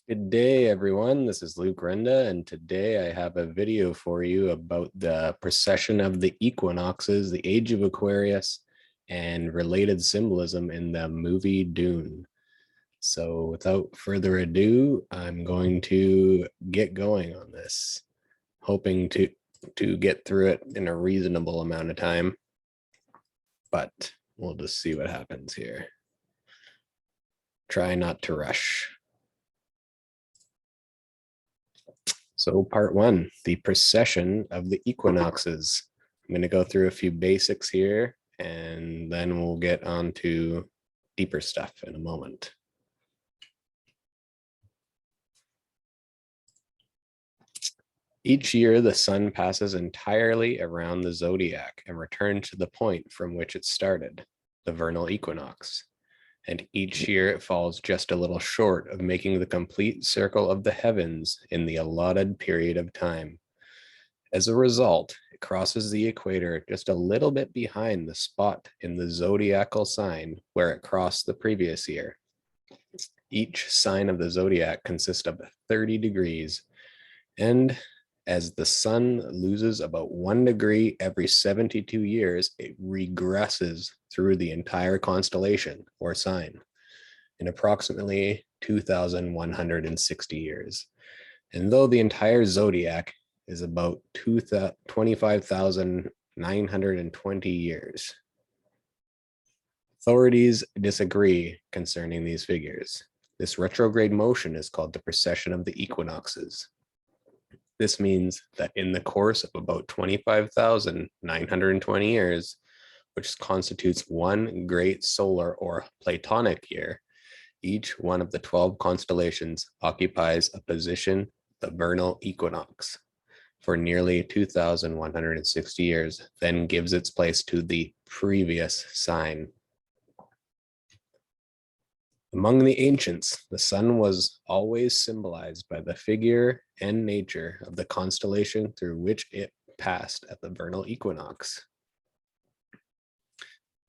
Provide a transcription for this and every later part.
Good day, everyone. This is Luke Renda, and today I have a video for you about the precession of the equinoxes, the age of Aquarius, and related symbolism in the movie Dune. So without further ado, I'm going to get going on this, hoping to get through it in a reasonable amount of time, but we'll just see what happens here. Try not to rush. So part one, the precession of the equinoxes. I'm going to go through a few basics here, and then we'll get on to deeper stuff in a moment. Each year, the sun passes entirely around the zodiac and returns to the point from which it started, the vernal equinox. And each year it falls just a little short of making the complete circle of the heavens in the allotted period of time. As a result, it crosses the equator just a little bit behind the spot in the zodiacal sign where it crossed the previous year. Each sign of the zodiac consists of 30 degrees, and as the sun loses about 1 degree every 72 years, it regresses through the entire constellation or sign in approximately 2,160 years. And though the entire zodiac is about 25,920 years, authorities disagree concerning these figures. This retrograde motion is called the precession of the equinoxes. This means that in the course of about 25,920 years, which constitutes one great solar or Platonic year, each one of the 12 constellations occupies a position, the vernal equinox, for nearly 2,160 years, then gives its place to the previous sign. Among the ancients, the sun was always symbolized by the figure and nature of the constellation through which it passed at the vernal equinox.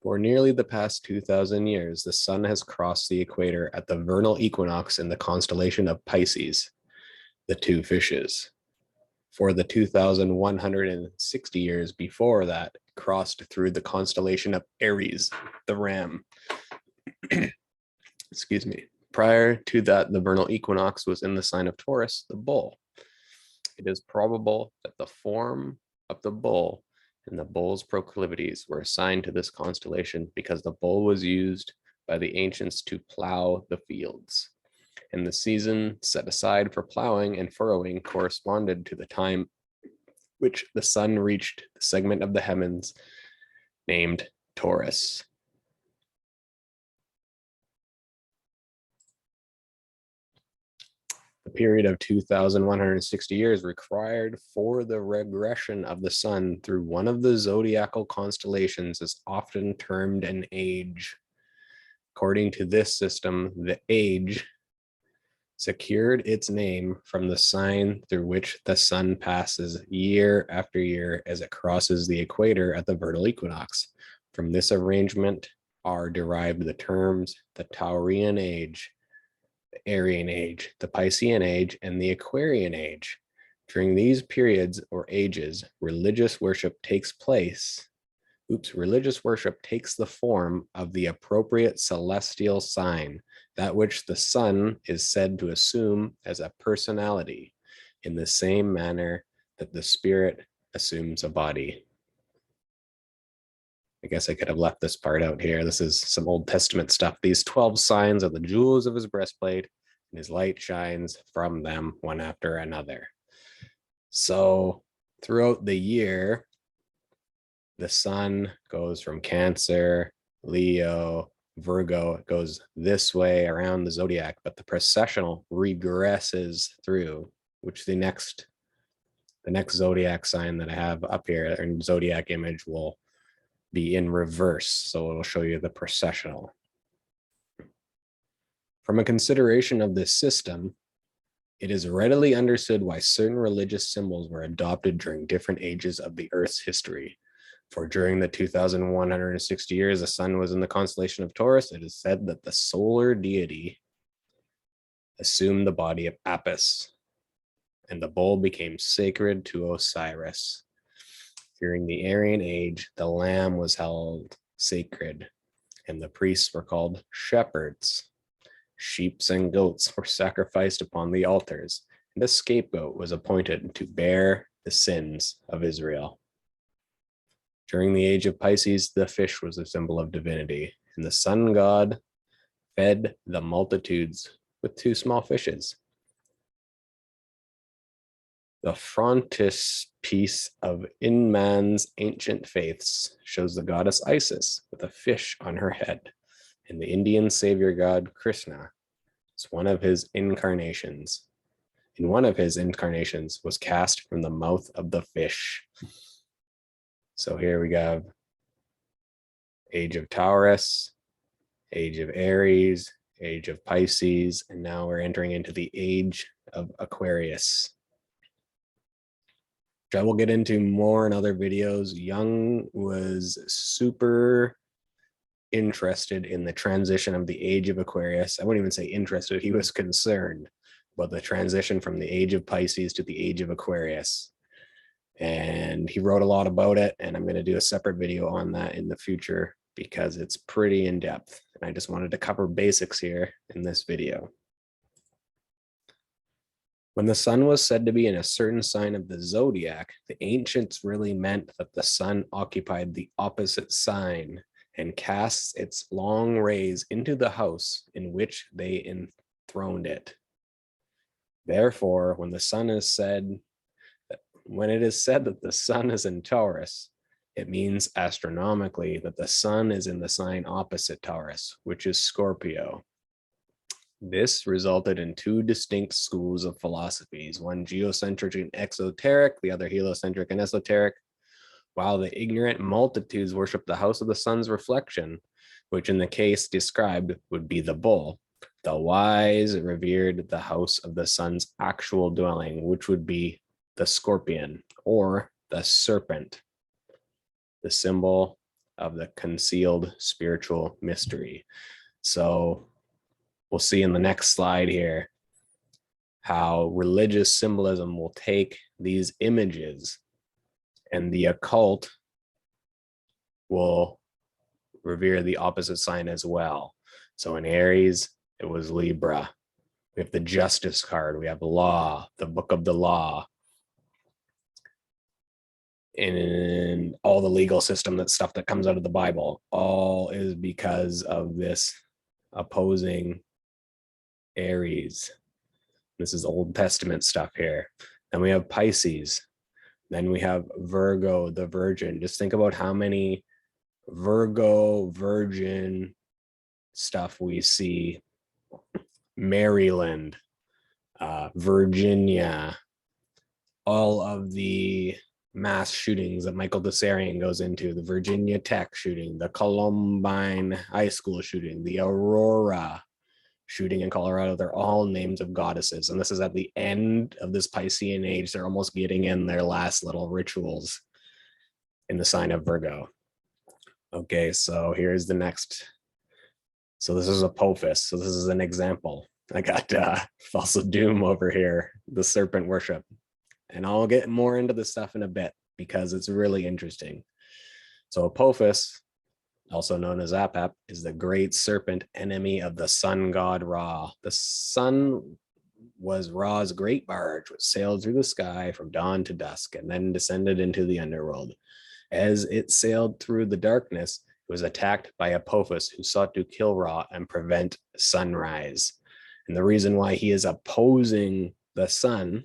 For nearly the past 2,000 years, the sun has crossed the equator at the vernal equinox in the constellation of Pisces, the two fishes. For the 2,160 years before that, it crossed through the constellation of Aries, the ram. Excuse me. Prior to that, the vernal equinox was in the sign of Taurus, the bull. It is probable that the form of the bull and the bull's proclivities were assigned to this constellation because the bull was used by the ancients to plow the fields. And the season set aside for plowing and furrowing corresponded to the time which the sun reached the segment of the heavens named Taurus. The period of 2,160 years required for the regression of the sun through one of the zodiacal constellations is often termed an age. According to this system, the age secured its name from the sign through which the sun passes year after year as it crosses the equator at the vernal equinox. From this arrangement are derived the terms the Taurian age, the Aryan age, the Piscean age, and the Aquarian age. During these periods or ages, religious worship takes the form of the appropriate celestial sign, that which the sun is said to assume as a personality, in the same manner that the spirit assumes a body. I guess I could have left this part out here. This is some Old Testament stuff. These 12 signs are the jewels of his breastplate, and his light shines from them one after another. So throughout the year, the sun goes from Cancer, Leo, Virgo. It goes this way around the zodiac, but the precessional regresses through, which the next zodiac sign that I have up here, or zodiac image, will be in reverse. So it'll show you the precessional. From a consideration of this system, it is readily understood why certain religious symbols were adopted during different ages of the Earth's history. For during the 2,160 years the sun was in the constellation of Taurus, it is said that the solar deity, assumed the body of Apis, and the bull became sacred to Osiris. During the Aryan age, the lamb was held sacred, and the priests were called shepherds. Sheep and goats were sacrificed upon the altars, and a scapegoat was appointed to bear the sins of Israel. During the age of Pisces, the fish was a symbol of divinity, and the sun god fed the multitudes with 2 small fishes. The frontispiece of Inman's ancient faiths shows the goddess Isis with a fish on her head, and the Indian savior god Krishna is one of his incarnations. In one of his incarnations was cast from the mouth of the fish. So here we have Age of Taurus, Age of Aries, Age of Pisces, and now we're entering into the Age of Aquarius, which I will get into more in other videos. Jung was super interested in the transition of the Age of Aquarius. I wouldn't even say interested, he was concerned about the transition from the Age of Pisces to the Age of Aquarius. And he wrote a lot about it, and I'm going to do a separate video on that in the future because it's pretty in depth. And I just wanted to cover basics here in this video. When the sun was said to be in a certain sign of the zodiac, the ancients really meant that the sun occupied the opposite sign and casts its long rays into the house in which they enthroned it. Therefore, when it is said that the sun is in Taurus, it means astronomically that the sun is in the sign opposite Taurus, which is Scorpio. This resulted in 2 distinct schools of philosophies, one geocentric and exoteric, the other heliocentric and esoteric. While the ignorant multitudes worshiped the house of the sun's reflection, which in the case described would be the bull, the wise revered the house of the sun's actual dwelling, which would be the scorpion or the serpent, the symbol of the concealed spiritual mystery. So we'll see in the next slide here how religious symbolism will take these images and the occult will revere the opposite sign as well. So in Aries, it was Libra. We have the Justice card. We have law, the book of the law. And all the legal system, that stuff that comes out of the Bible, all is because of this opposing Aries. This is Old Testament stuff here. Then we have Pisces. Then we have Virgo, the Virgin. Just think about how many Virgo, Virgin stuff we see. Maryland, Virginia, all of the mass shootings that Michael Desarian goes into, the Virginia Tech shooting, the Columbine High School shooting, the Aurora shooting in Colorado, they're all names of goddesses. And this is at the end of this Piscean age. They're almost getting in their last little rituals in the sign of Virgo. Okay, so here's the next. So this is Apophis. So this is an example. I got Falsa Doom over here, the serpent worship. And I'll get more into this stuff in a bit because it's really interesting. So Apophis, also known as Apep, is the great serpent enemy of the sun god Ra. The sun was Ra's great barge, which sailed through the sky from dawn to dusk and then descended into the underworld. As it sailed through the darkness, it was attacked by Apophis, who sought to kill Ra and prevent sunrise. And the reason why he is opposing the sun,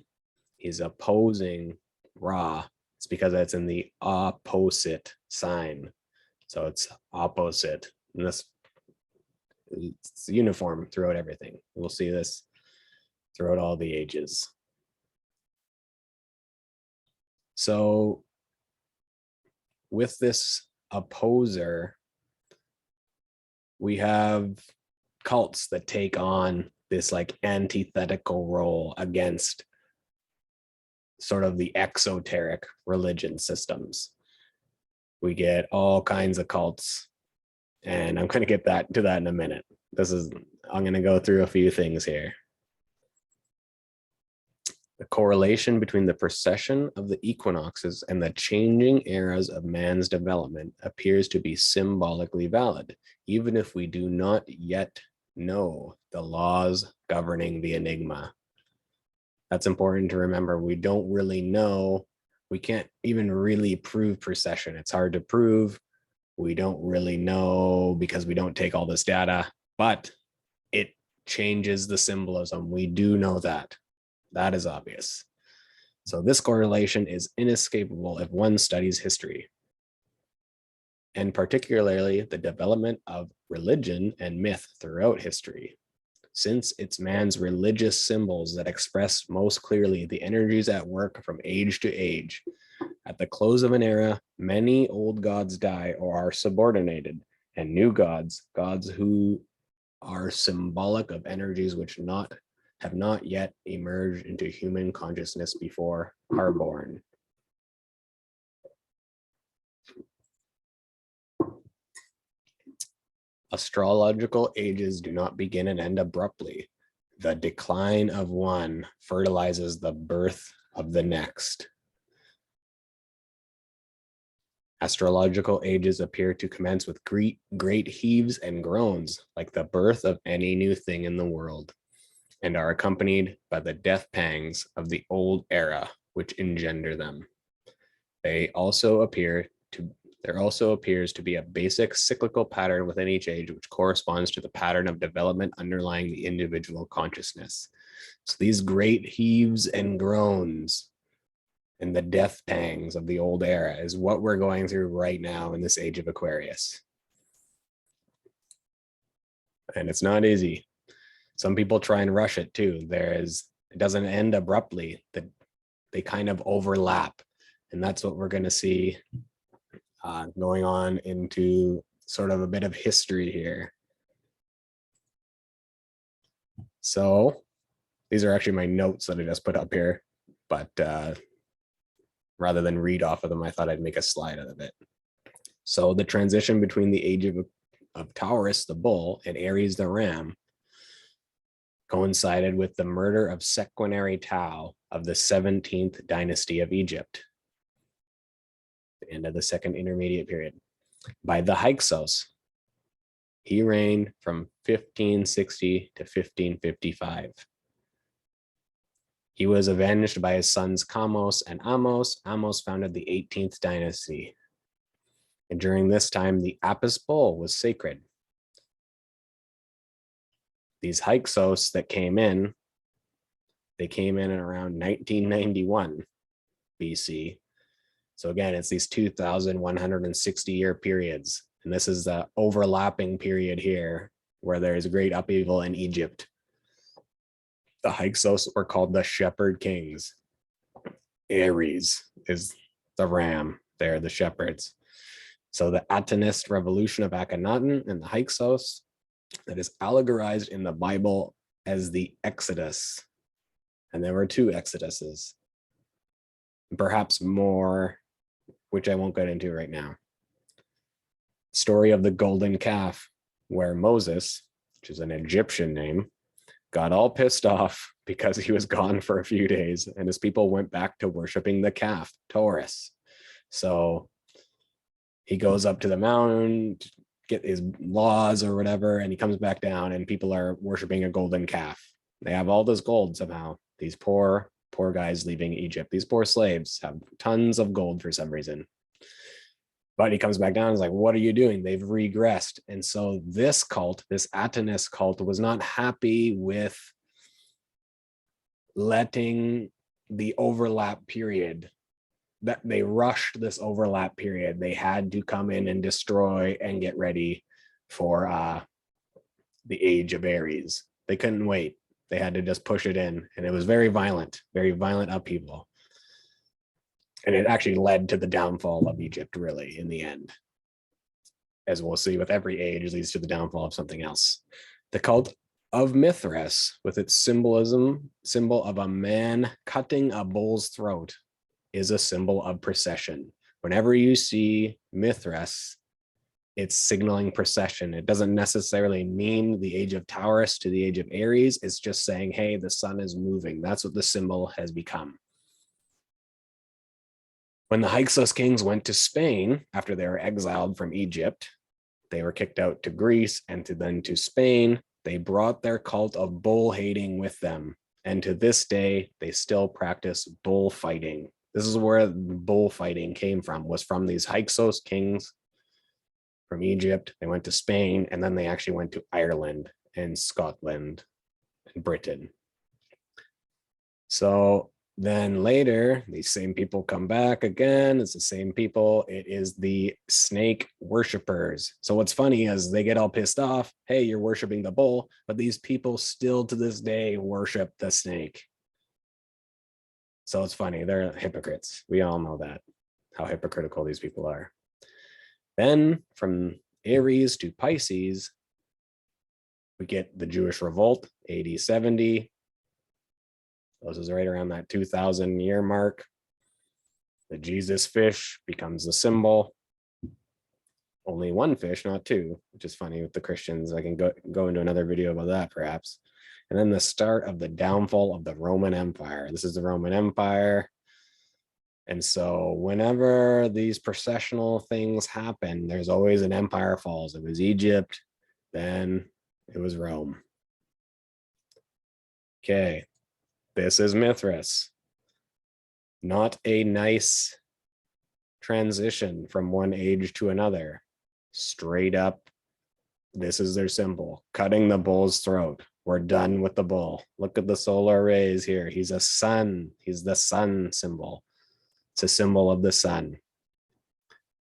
he's opposing Ra, it's because it's in the opposite sign. So it's opposite. And this, it's uniform throughout everything. We'll see this throughout all the ages. So with this opposer, we have cults that take on this like antithetical role against sort of the exoteric religion systems. We get all kinds of cults, and I'm going to get to that in a minute. I'm going to go through a few things here. The correlation between the precession of the equinoxes and the changing eras of man's development appears to be symbolically valid, even if we do not yet know the laws governing the enigma. That's important to remember. We don't really know. We can't even really prove precession. It's hard to prove. We don't really know because we don't take all this data, but it changes the symbolism. We do know that. That is obvious. So this correlation is inescapable if one studies history, and particularly the development of religion and myth throughout history, since it's man's religious symbols that express most clearly the energies at work from age to age. At the close of an era, many old gods die or are subordinated, and new gods, gods who are symbolic of energies which have not yet emerged into human consciousness before, are born. Astrological ages do not begin and end abruptly. The decline of one fertilizes the birth of the next. Astrological ages appear to commence with great heaves and groans, like the birth of any new thing in the world, and are accompanied by the death pangs of the old era which engender them. There also appears to be a basic cyclical pattern within each age which corresponds to the pattern of development underlying the individual consciousness. So these great heaves and groans and the death pangs of the old era is what we're going through right now in this age of Aquarius. And it's not easy. Some people try and rush it too. It doesn't end abruptly. They kind of overlap. And that's what we're going to see going on into sort of a bit of history here. So these are actually my notes that I just put up here, but rather than read off of them, I thought I'd make a slide out of it. So the transition between the age of Taurus, the bull, and Aries, the ram, coincided with the murder of Sequenary Tao of the 17th dynasty of Egypt, the end of the second intermediate period, by the Hyksos. He reigned from 1560 to 1555. He was avenged by his sons Kamos and Amos. Amos founded the 18th dynasty. And during this time, the Apis bull was sacred. These Hyksos that came in, they came in around 1991 BC. So again, it's these 2,160 year periods. And this is the overlapping period here where there is a great upheaval in Egypt. The Hyksos were called the shepherd kings. Aries is the ram. They're the shepherds. So the Atenist revolution of Akhenaten and the Hyksos, that is allegorized in the Bible as the Exodus. And there were two Exoduses, perhaps more, which I won't get into right now. Story of the golden calf, where Moses, which is an Egyptian name, got all pissed off because he was gone for a few days and his people went back to worshiping the calf, Taurus. So he goes up to the mountain to get his laws or whatever, and he comes back down and people are worshiping a golden calf. They have all this gold somehow. These poor guys leaving Egypt, these poor slaves have tons of gold for some reason. But he comes back down and is like, what are you doing? They've regressed. And so this cult, this Atenist cult, was not happy with letting the overlap period, that they rushed this overlap period. They had to come in and destroy and get ready for the age of Aries. They couldn't wait. They had to just push it in. And it was very violent upheaval. And it actually led to the downfall of Egypt, really, in the end. As we'll see with every age, leads to the downfall of something else. The cult of Mithras, with its symbol of a man cutting a bull's throat, is a symbol of precession. Whenever you see Mithras it's signaling precession. It doesn't necessarily mean the age of Taurus to the age of Aries. It's just saying, hey, the sun is moving. That's what the symbol has become. When the Hyksos kings went to Spain after they were exiled from Egypt, they were kicked out to Greece and then to Spain. They brought their cult of bull hating with them. And to this day, they still practice bullfighting. This is where bullfighting came from, was from these Hyksos kings from Egypt. They went to Spain, and then they actually went to Ireland and Scotland and Britain. So then later, these same people come back again. It's the same people. It is the snake worshipers. So what's funny is they get all pissed off. Hey, you're worshiping the bull, but these people still to this day worship the snake. So it's funny. They're hypocrites. We all know that, how hypocritical these people are. Then from Aries to Pisces, we get the Jewish revolt, AD 70. This is right around that 2000 year mark. The Jesus fish becomes the symbol. Only one fish, not two, which is funny with the Christians. I can go into another video about that perhaps. And then the start of the downfall of the Roman Empire. This is the Roman Empire. And so whenever these processional things happen, there's always an empire falls. It was Egypt, then it was Rome. Okay. This is Mithras. Not a nice transition from one age to another. Straight up, this is their symbol. Cutting the bull's throat. We're done with the bull. Look at the solar rays here. He's a sun. He's the sun symbol. It's a symbol of the sun.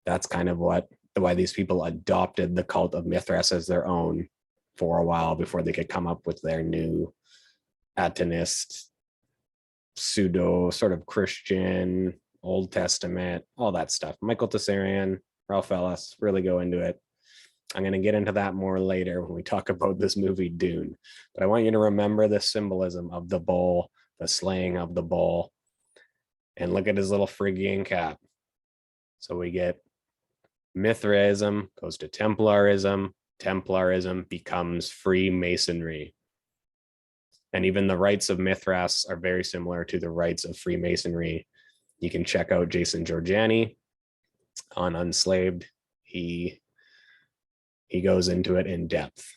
That's kind of why these people adopted the cult of Mithras as their own for a while before they could come up with their new Atenist, pseudo sort of Christian, Old Testament, all that stuff. Michael Tessarian, Ralph Ellis really go into it. I'm going to get into that more later when we talk about this movie Dune. But I want you to remember the symbolism of the bull, the slaying of the bull, and look at his little Phrygian cap. So we get Mithraism goes to Templarism. Templarism becomes Freemasonry. And even the rites of Mithras are very similar to the rites of Freemasonry. You can check out Jason Giorgiani on Unslaved. He goes into it in depth.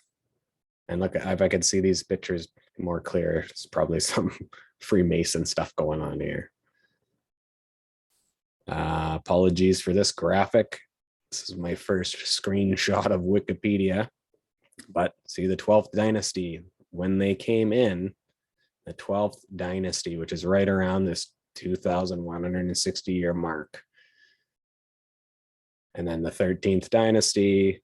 And look, if I could see these pictures more clear, it's probably some Freemason stuff going on here. Apologies for this graphic. This is my first screenshot of Wikipedia. But see the 12th dynasty, when they came in, the 12th dynasty, which is right around this 2160 year mark. And then the 13th dynasty,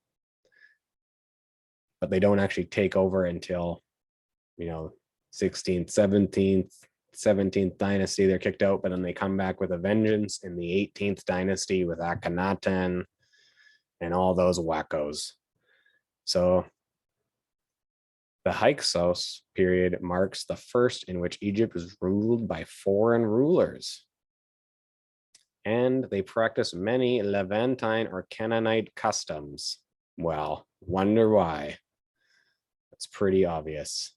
but they don't actually take over until, 16th, 17th dynasty, they're kicked out, but then they come back with a vengeance in the 18th dynasty with Akhenaten and all those wackos. So the Hyksos period marks the first in which Egypt was ruled by foreign rulers. And they practice many Levantine or Canaanite customs. Well, wonder why. It's pretty obvious.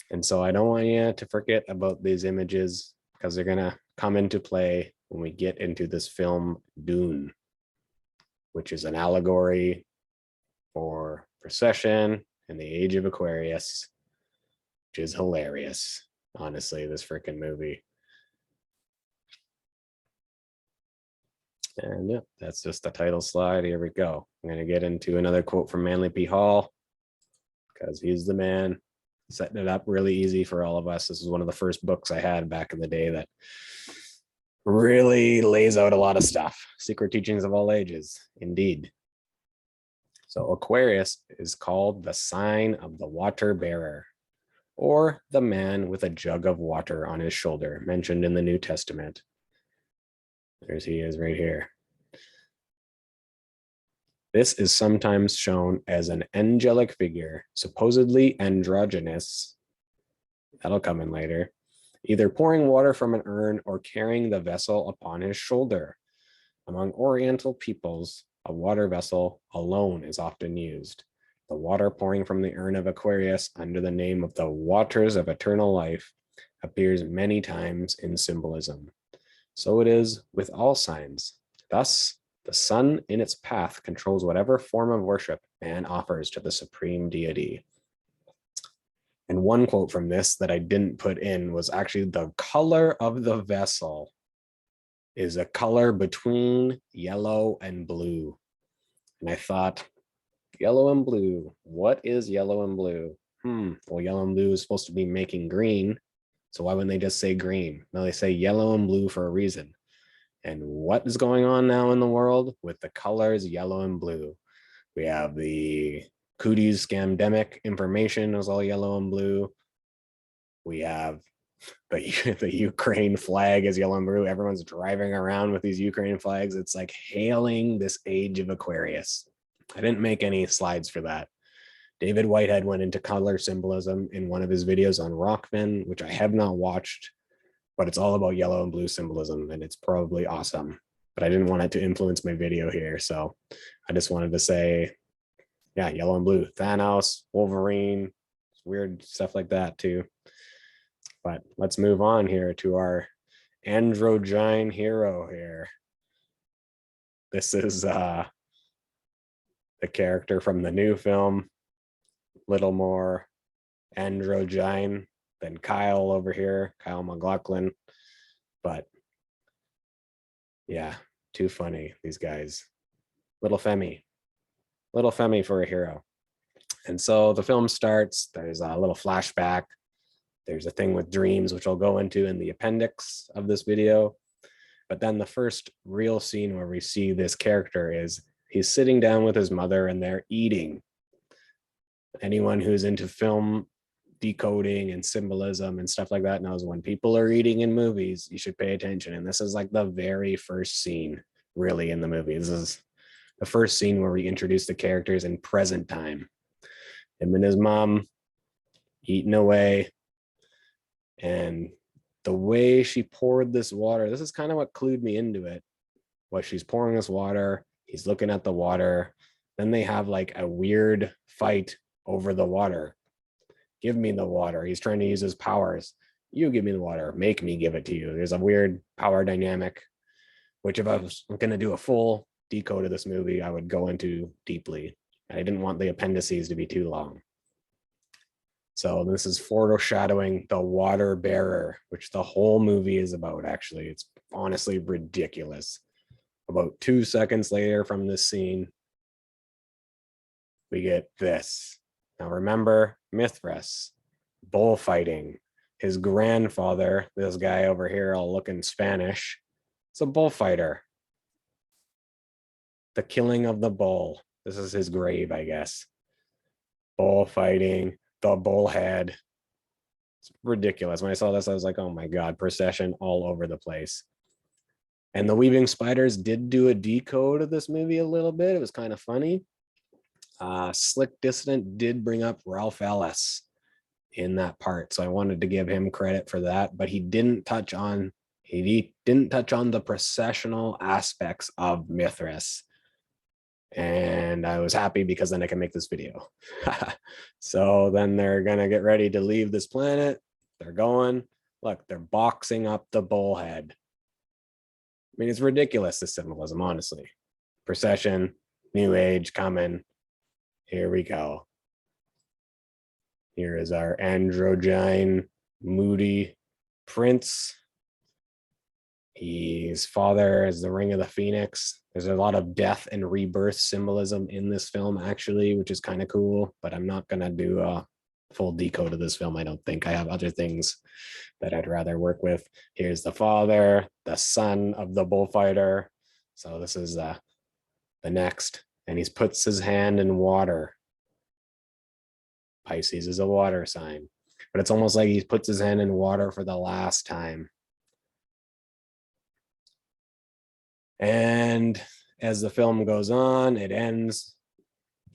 And so I don't want you to forget about these images because they're going to come into play when we get into this film Dune, which is an allegory for Precession and the age of Aquarius, which is hilarious. Honestly, this freaking movie. And yeah, that's just the title slide. Here we go. I'm going to get into another quote from Manly P. Hall because he's the man setting it up really easy for all of us. This is one of the first books I had back in the day that really lays out a lot of stuff. Secret Teachings of All Ages, indeed. So Aquarius is called the sign of the water bearer, or the man with a jug of water on his shoulder, mentioned in the New Testament. There's he is right here. This is sometimes shown as an angelic figure, supposedly androgynous. That'll come in later. Either pouring water from an urn or carrying the vessel upon his shoulder. Among Oriental peoples, a water vessel alone is often used. The water pouring from the urn of Aquarius under the name of the waters of eternal life appears many times in symbolism. So it is with all signs. Thus, the sun in its path controls whatever form of worship man offers to the supreme deity. And one quote from this that I didn't put in was actually the color of the vessel is a color between yellow and blue. And I thought, yellow and blue, what is yellow and blue? Well, yellow and blue is supposed to be making green. So why wouldn't they just say green? No, they say yellow and blue for a reason. And what is going on now in the world with the colors yellow and blue? We have the cooties scamdemic information is all yellow and blue. We have the Ukraine flag is yellow and blue. Everyone's driving around with these Ukraine flags. It's like hailing this age of Aquarius. I didn't make any slides for that. David Whitehead went into color symbolism in one of his videos on Rockman, which I have not watched, but it's all about yellow and blue symbolism, and it's probably awesome. But I didn't want it to influence my video here, so I just wanted to say, yeah, yellow and blue, Thanos, Wolverine, weird stuff like that too. But let's move on here to our androgyne hero here. This is the character from the new film, little more androgyne than Kyle over here, Kyle MacLachlan. But yeah, too funny, these guys. Little Femi for a hero. And so the film starts, there's a little flashback. There's a thing with dreams, which I'll go into in the appendix of this video. But then the first real scene where we see this character is he's sitting down with his mother and they're eating. Anyone who's into film decoding and symbolism and stuff like that knows when people are eating in movies, you should pay attention. And this is like the very first scene really in the movie. This is the first scene where we introduce the characters in present time. Him and his mom eating away. And the way she poured this water, this is kind of what clued me into it. What she's pouring this water, he's looking at the water. Then they have like a weird fight over the water. Give me the water. He's trying to use his powers. You give me the water. Make me give it to you. There's a weird power dynamic, which if I was going to do a full decode of this movie, I would go into deeply. I didn't want the appendices to be too long. So this is foreshadowing the water bearer, which the whole movie is about, actually. It's honestly ridiculous. About 2 seconds later from this scene, we get this. Now remember, Mithras, bullfighting. His grandfather, this guy over here all looking Spanish, it's a bullfighter. The killing of the bull. This is his grave, I guess. Bullfighting. The bullhead. It's ridiculous. When I saw this, I was like, oh my God, Precession all over the place. And the Weaving Spiders did do a decode of this movie a little bit. It was kind of funny. Slick Dissident did bring up Ralph Ellis in that part. So I wanted to give him credit for that, but he didn't touch on the processional aspects of Mithras. And I was happy because then I can make this video. So then they're gonna get ready to leave this planet. They're going, look, they're boxing up the bullhead. I mean, it's ridiculous, the symbolism, honestly. Precession, new age coming. Here we go. Here is our androgyne, moody prince. His father is the Ring of the Phoenix. There's a lot of death and rebirth symbolism in this film, actually, which is kind of cool, but I'm not going to do a full decode of this film. I don't think. I have other things that I'd rather work with. Here's the father, the son of the bullfighter. So this is the next, and he puts his hand in water. Pisces is a water sign, but it's almost like he puts his hand in water for the last time. And as the film goes on, it ends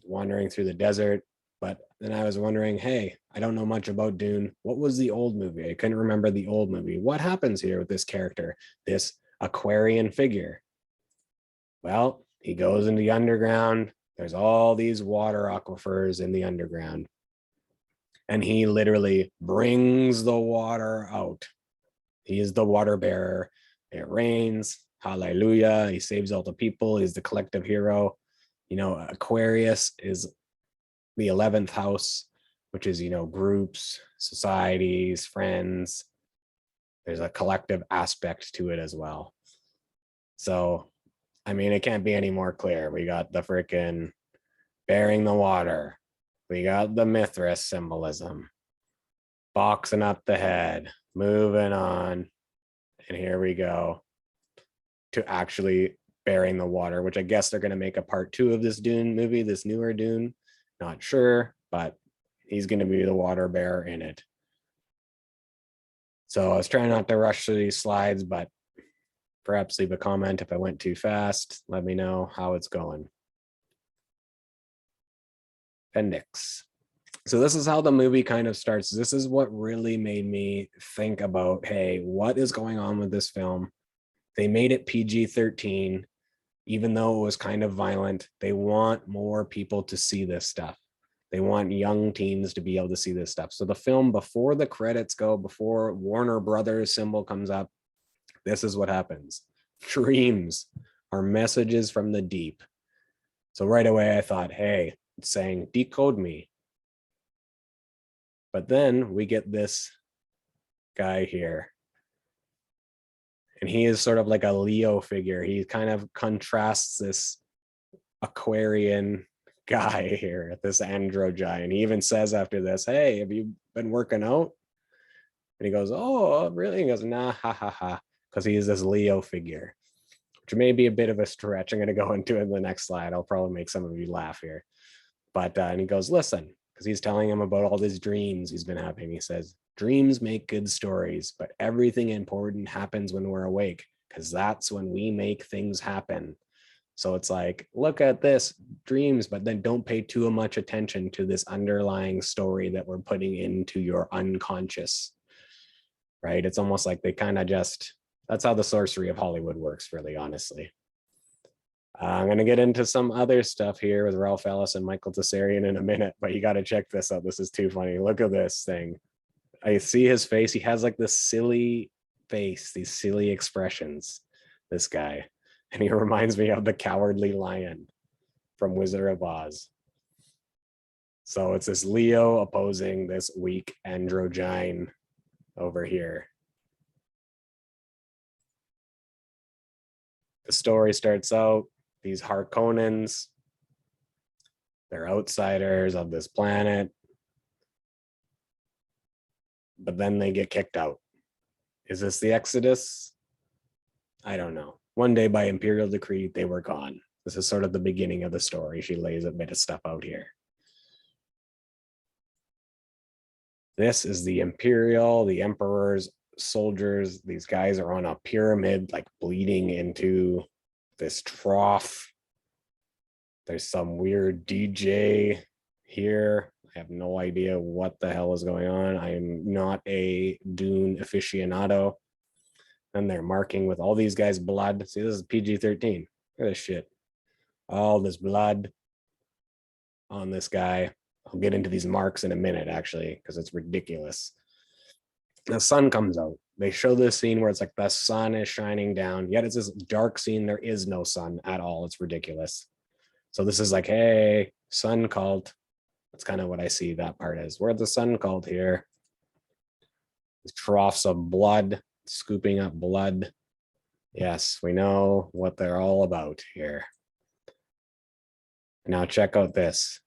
wandering through the desert. But then I was wondering, hey, I don't know much about Dune. What was the old movie? I couldn't remember the old movie. What happens here with this character, this Aquarian figure? Well, he goes in the underground. There's all these water aquifers in the underground. And he literally brings the water out. He is the water bearer. It rains. Hallelujah. He saves all the people. He's the collective hero. You know, Aquarius is the 11th house, which is, you know, groups, societies, friends. There's a collective aspect to it as well. So, I mean, it can't be any more clear. We got the freaking bearing the water. We got the Mithras symbolism, boxing up the head, moving on. And here we go to actually bearing the water, which I guess they're going to make a part 2 of this Dune movie, this newer Dune. Not sure, but he's going to be the water bearer in it. So I was trying not to rush through these slides, but perhaps leave a comment if I went too fast. Let me know how it's going. Appendix. So this is how the movie kind of starts. This is what really made me think about, hey, what is going on with this film? They made it PG-13, even though it was kind of violent. They want more people to see this stuff. They want young teens to be able to see this stuff. So the film, before the credits go, before Warner Brothers symbol comes up, this is what happens. Dreams are messages from the deep. So right away I thought, hey, it's saying decode me. But then we get this guy here. And he is sort of like a Leo figure. He kind of contrasts this Aquarian guy here, this androgyne. He even says after this, hey, have you been working out? And he goes, oh, really? He goes, nah, ha, ha, ha. Because he is this Leo figure, which may be a bit of a stretch. I'm going to go into it in the next slide. I'll probably make some of you laugh here. But, and he goes, listen, because he's telling him about all these dreams he's been having. He says, dreams make good stories, but everything important happens when we're awake, because that's when we make things happen. So it's like, look at this, dreams, but then don't pay too much attention to this underlying story that we're putting into your unconscious, right? It's almost like they kind of just, that's how the sorcery of Hollywood works, really, honestly. I'm going to get into some other stuff here with Ralph Ellis and Michael Tessarian in a minute, but you got to check this out. This is too funny. Look at this thing. I see his face. He has like this silly face, these silly expressions, this guy. And he reminds me of the Cowardly Lion from Wizard of Oz. So it's this Leo opposing this weak androgyne over here. The story starts out, these Harkonnens, they're outsiders of this planet, but then they get kicked out. Is this the Exodus? I don't know. One day by imperial decree, they were gone. This is sort of the beginning of the story. She lays a bit of stuff out here. This is the imperial, the emperor's soldiers. These guys are on a pyramid, like bleeding into this trough. There's some weird DJ here. I have no idea what the hell is going on. I am not a Dune aficionado. And they're marking with all these guys' blood. See, this is PG-13. Look at this shit. All this blood on this guy. I'll get into these marks in a minute, actually, because it's ridiculous. The sun comes out. They show this scene where it's like the sun is shining down, yet it's this dark scene. There is no sun at all. It's ridiculous. So this is like, hey, sun cult. That's kind of what I see that part is. We're at the sun cult here. These troughs of blood, scooping up blood. Yes, we know what they're all about here. Now check out this.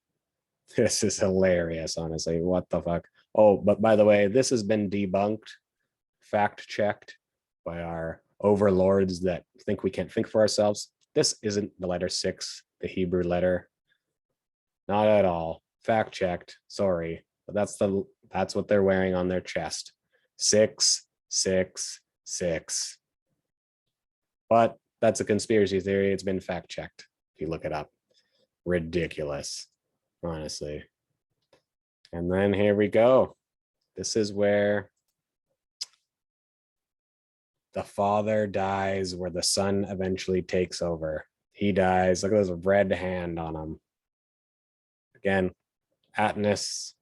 This is hilarious, honestly. What the fuck? Oh, but by the way, this has been debunked, fact-checked by our overlords that think we can't think for ourselves. This isn't the letter 6, the Hebrew letter. Not at all. Fact-checked. Sorry. But that's what they're wearing on their chest. 6, 6, 6. But that's a conspiracy theory. It's been fact-checked if you look it up. Ridiculous, honestly. And then here we go. This is where the father dies, where the son eventually takes over. He dies. Look at this red hand on him. Again, Atnus.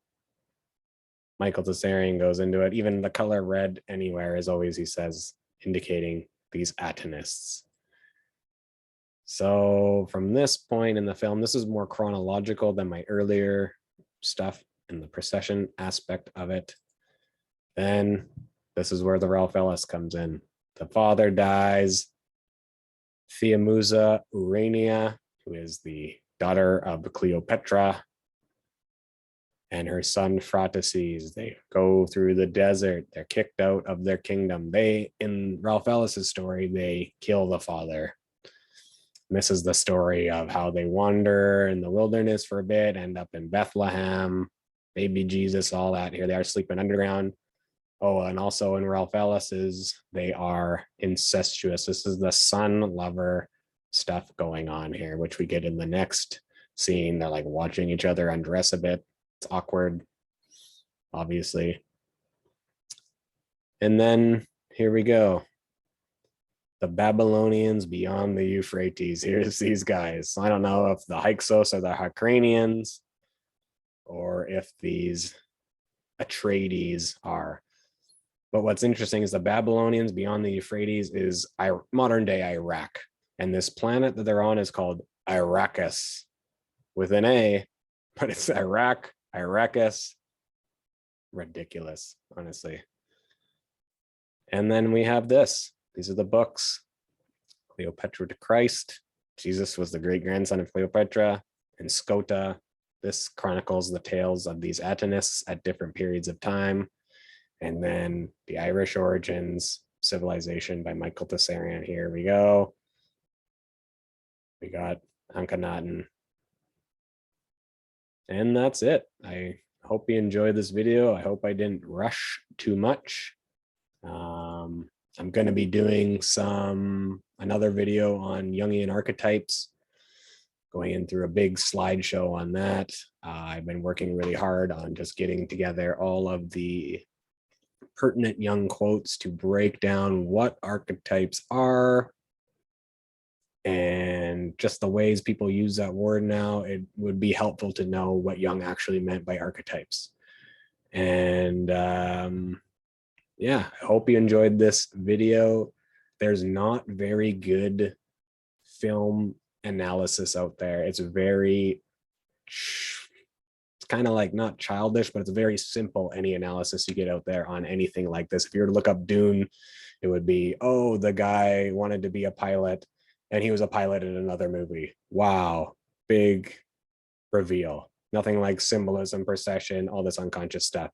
Michael Tsarion goes into it. Even the color red anywhere is always, he says, indicating these Atonists. So from this point in the film, this is more chronological than my earlier stuff in the precession aspect of it. Then this is where the Ralph Ellis comes in. The father dies. Theamusa Urania, who is the daughter of Cleopatra, and her son Phraataces. They go through the desert. They're kicked out of their kingdom. In Ralph Ellis's story, they kill the father. And this is the story of how they wander in the wilderness for a bit, end up in Bethlehem, baby Jesus, all that. Here they are sleeping underground. Oh, and also in Ralph Ellis's, they are incestuous. This is the son lover stuff going on here, which we get in the next scene. They're like watching each other undress a bit. It's awkward, obviously. And then here we go. The Babylonians beyond the Euphrates. Here's these guys. I don't know if the Hyksos are the Aquarians or if these Atreides are. But what's interesting is the Babylonians beyond the Euphrates is modern day Iraq. And this planet that they're on is called Arrakis with an A, but it's Iraq, Arrakis. Ridiculous, honestly. And then we have this. These are the books. Cleopatra to Christ. Jesus was the great grandson of Cleopatra. And Scota. This chronicles the tales of these Atonists at different periods of time. And then the Irish origins, civilization by Michael Tsarion. Here we go. We got Akhenaten. And that's it. I hope you enjoyed this video. I hope I didn't rush too much. I'm going to be doing another video on Jungian archetypes, going in through a big slideshow on that. I've been working really hard on just getting together all of the pertinent Jung quotes to break down what archetypes are and just the ways people use that word now. It would be helpful to know what Jung actually meant by archetypes. And yeah, I hope you enjoyed this video. There's not very good film analysis out there. It's kind of like not childish, but it's very simple. Any analysis you get out there on anything like this. If you were to look up Dune, it would be, oh, the guy wanted to be a pilot and he was a pilot in another movie. Wow, big reveal. Nothing like symbolism, precession, all this unconscious stuff.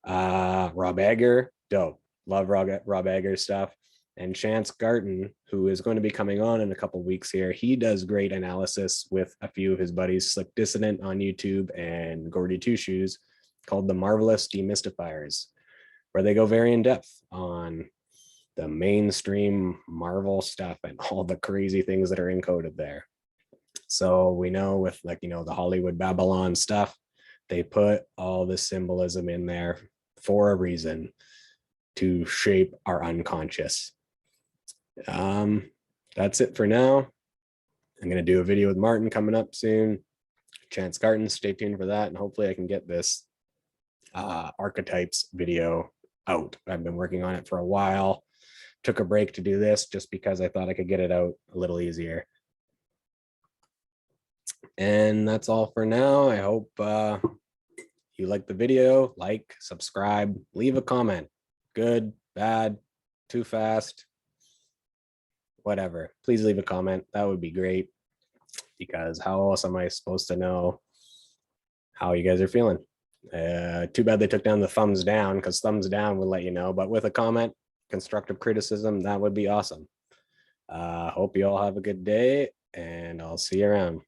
Rob Ager, dope. Love Rob Ager stuff. And Chance Garton, who is going to be coming on in a couple weeks here, he does great analysis with a few of his buddies, Slick Dissident on YouTube and Gordy Two Shoes, called The Marvelous Demystifiers, where they go very in depth on the mainstream Marvel stuff and all the crazy things that are encoded there. So we know with the Hollywood Babylon stuff, they put all the symbolism in there for a reason to shape our unconscious. That's it for now. I'm going to do a video with Martin coming up soon. Chance Garton, stay tuned for that. And hopefully I can get this archetypes video out. I've been working on it for a while. Took a break to do this just because I thought I could get it out a little easier. And that's all for now. I hope you liked the video. Like, subscribe, leave a comment. Good, bad, too fast, whatever. Please leave a comment. That would be great, because how else am I supposed to know how you guys are feeling? Too bad they took down the thumbs down, because thumbs down would let you know, but with a comment, constructive criticism, that would be awesome. Hope you all have a good day, and I'll see you around.